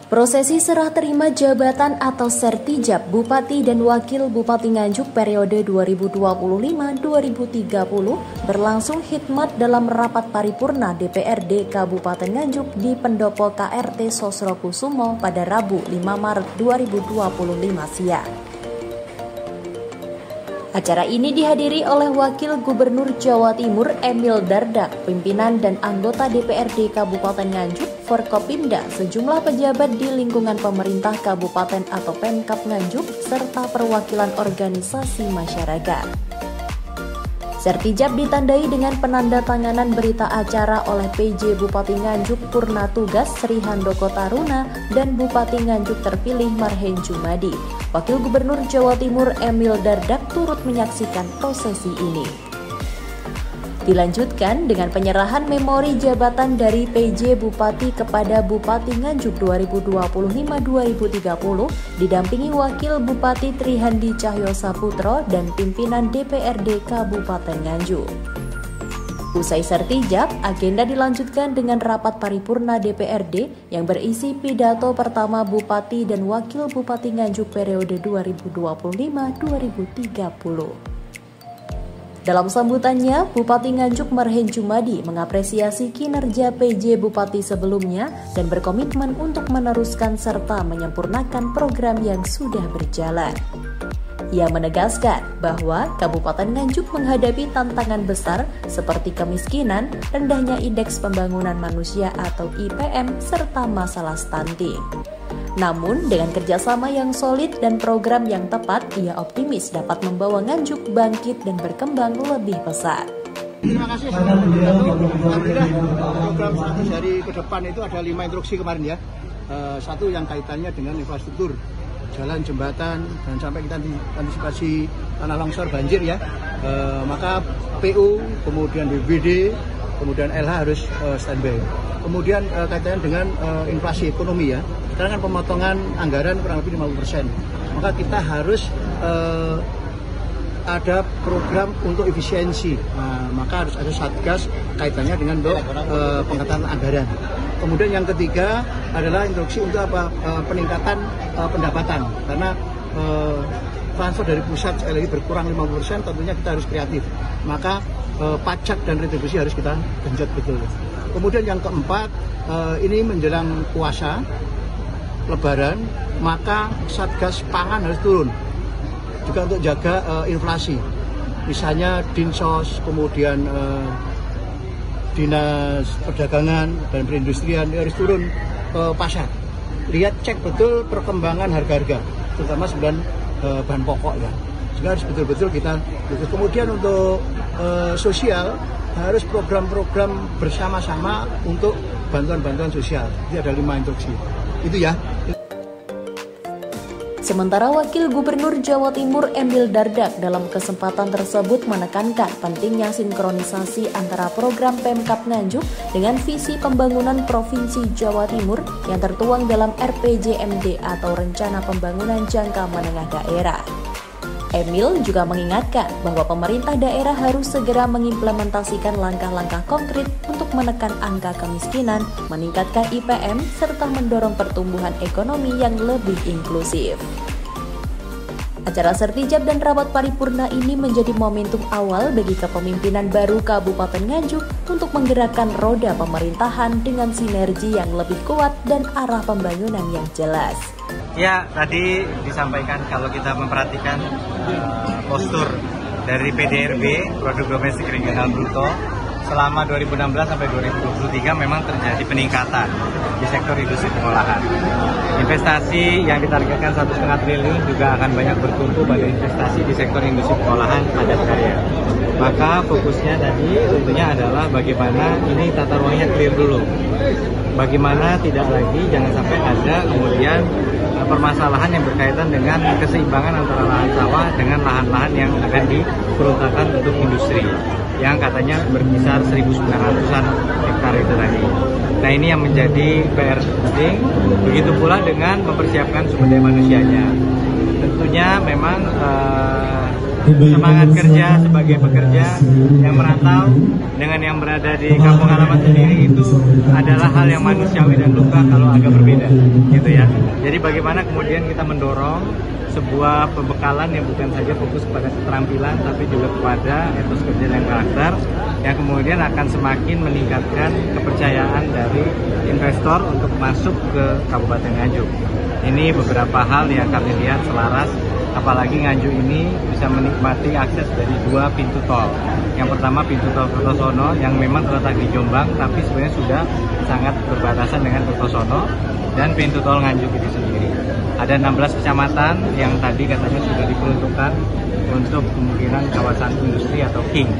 Prosesi serah terima jabatan atau sertijab Bupati dan Wakil Bupati Nganjuk periode 2025-2030 berlangsung khidmat dalam rapat paripurna DPRD Kabupaten Nganjuk di Pendopo KRT Sosrokusumo pada Rabu 5 Maret 2025 siang. Acara ini dihadiri oleh Wakil Gubernur Jawa Timur Emil Dardak, pimpinan dan anggota DPRD Kabupaten Nganjuk, Forkopimda, sejumlah pejabat di lingkungan pemerintah kabupaten atau Pemkab Nganjuk, serta perwakilan organisasi masyarakat. Sertijab ditandai dengan penandatanganan berita acara oleh PJ Bupati Nganjuk Purna Tugas Sri Handoko Taruna dan Bupati Nganjuk terpilih Marhen Jumadi. Wakil Gubernur Jawa Timur Emil Dardak turut menyaksikan prosesi ini. Dilanjutkan dengan penyerahan memori jabatan dari PJ Bupati kepada Bupati Nganjuk 2025-2030 didampingi Wakil Bupati Trihandi Cahyo Saputro dan pimpinan DPRD Kabupaten Nganjuk. Usai sertijab, agenda dilanjutkan dengan rapat paripurna DPRD yang berisi pidato pertama Bupati dan Wakil Bupati Nganjuk periode 2025-2030. Dalam sambutannya, Bupati Nganjuk Marhen Jumadi mengapresiasi kinerja PJ Bupati sebelumnya dan berkomitmen untuk meneruskan serta menyempurnakan program yang sudah berjalan. Ia menegaskan bahwa Kabupaten Nganjuk menghadapi tantangan besar seperti kemiskinan, rendahnya indeks pembangunan manusia atau IPM, serta masalah stunting. Namun, dengan kerjasama yang solid dan program yang tepat, ia optimis dapat membawa Nganjuk bangkit dan berkembang lebih pesat. Terima kasih. Alhamdulillah, program 100 hari ke depan itu ada 5 instruksi kemarin ya. Satu yang kaitannya dengan infrastruktur, jalan, jembatan, dan sampai kita antisipasi tanah longsor banjir ya. Maka PU, kemudian BPD, kemudian LH harus standby. Kemudian kaitannya dengan inflasi ekonomi ya. Sekarang kan pemotongan anggaran kurang lebih 50%. Maka kita harus ada program untuk efisiensi. Maka harus ada satgas kaitannya dengan pengangkatan anggaran. Kemudian yang ketiga adalah instruksi untuk peningkatan pendapatan. Karena transfer dari pusat sekali lagi berkurang 50%, tentunya kita harus kreatif. Maka pajak dan retribusi harus kita genjot betul. Kemudian yang keempat, ini menjelang puasa Lebaran, maka Satgas Pangan harus turun juga untuk jaga inflasi. Misalnya Dinsos, kemudian Dinas Perdagangan dan Perindustrian harus turun ke pasar. Lihat, cek betul perkembangan harga-harga, terutama sebenarnya bahan pokok ya. Sehingga harus betul-betul kita. Kemudian untuk sosial harus program-program bersama-sama untuk bantuan-bantuan sosial. Jadi ada 5 instruksi. Itu ya. Sementara Wakil Gubernur Jawa Timur Emil Dardak dalam kesempatan tersebut menekankan pentingnya sinkronisasi antara program Pemkab Nganjuk dengan visi pembangunan Provinsi Jawa Timur yang tertuang dalam RPJMD atau Rencana Pembangunan Jangka Menengah Daerah. Emil juga mengingatkan bahwa pemerintah daerah harus segera mengimplementasikan langkah-langkah konkret untuk menekan angka kemiskinan, meningkatkan IPM, serta mendorong pertumbuhan ekonomi yang lebih inklusif. Acara sertijab dan rapat paripurna ini menjadi momentum awal bagi kepemimpinan baru Kabupaten Nganjuk untuk menggerakkan roda pemerintahan dengan sinergi yang lebih kuat dan arah pembangunan yang jelas. Ya, tadi disampaikan kalau kita memperhatikan postur dari PDRB, Produk Domestik Regional Bruto, selama 2016 sampai 2023 memang terjadi peningkatan di sektor industri pengolahan. Investasi yang ditargetkan 1,5 triliun juga akan banyak bertumpu pada investasi di sektor industri pengolahan padat karya. Maka fokusnya tadi tentunya adalah bagaimana ini tata ruangnya clear dulu. Bagaimana tidak lagi, jangan sampai ada kemudian permasalahan yang berkaitan dengan keseimbangan antara lahan sawah dengan lahan-lahan yang akan diperuntukkan untuk industri yang katanya berkisar 1.900-an hektar itu tadi. Nah, ini yang menjadi PR penting, begitu pula dengan mempersiapkan sumber daya manusianya. Tentunya memang semangat kerja sebagai pekerja yang merantau dengan yang berada di kampung halaman sendiri itu adalah hal yang manusiawi dan luka kalau agak berbeda, gitu ya. Jadi bagaimana kemudian kita mendorong sebuah pembekalan yang bukan saja fokus kepada keterampilan tapi juga kepada etos kerja dan karakter yang kemudian akan semakin meningkatkan kepercayaan dari investor untuk masuk ke Kabupaten Nganjuk. Ini beberapa hal yang kami lihat selaras, apalagi Nganjuk ini bisa menikmati akses dari 2 pintu tol. Yang pertama pintu tol Kertosono yang memang terletak di Jombang tapi sebenarnya sudah sangat berbatasan dengan Kertosono, dan pintu tol Nganjuk itu sendiri. Ada 16 kecamatan yang tadi katanya sudah diperuntukkan untuk kemungkinan kawasan industri atau KING.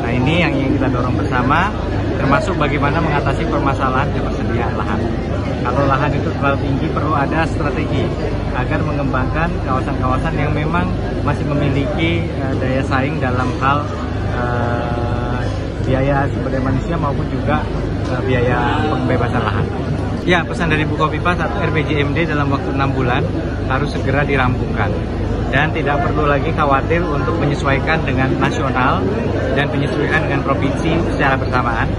Nah, ini yang ingin kita dorong bersama, termasuk bagaimana mengatasi permasalahan ketersediaan lahan. Kalau lahan itu terlalu tinggi, perlu ada strategi agar mengembangkan kawasan-kawasan yang memang masih memiliki daya saing dalam hal biaya sumber daya manusia maupun juga biaya pembebasan lahan. Ya, pesan dari Bukopipa 1 RPJMD dalam waktu 6 bulan harus segera dirampungkan. Dan tidak perlu lagi khawatir untuk menyesuaikan dengan nasional dan menyesuaikan dengan provinsi secara bersamaan.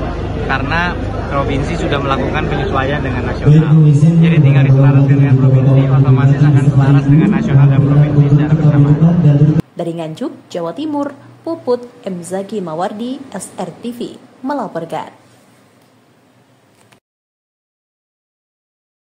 Karena provinsi sudah melakukan penyesuaian dengan nasional. Jadi tinggal diselaraskan dengan provinsi, otomatis akan selaras dengan nasional dan provinsi secara bersamaan. Dari Nganjuk, Jawa Timur, Puput M. Zaki Mawardi, SRTV, melaporkan.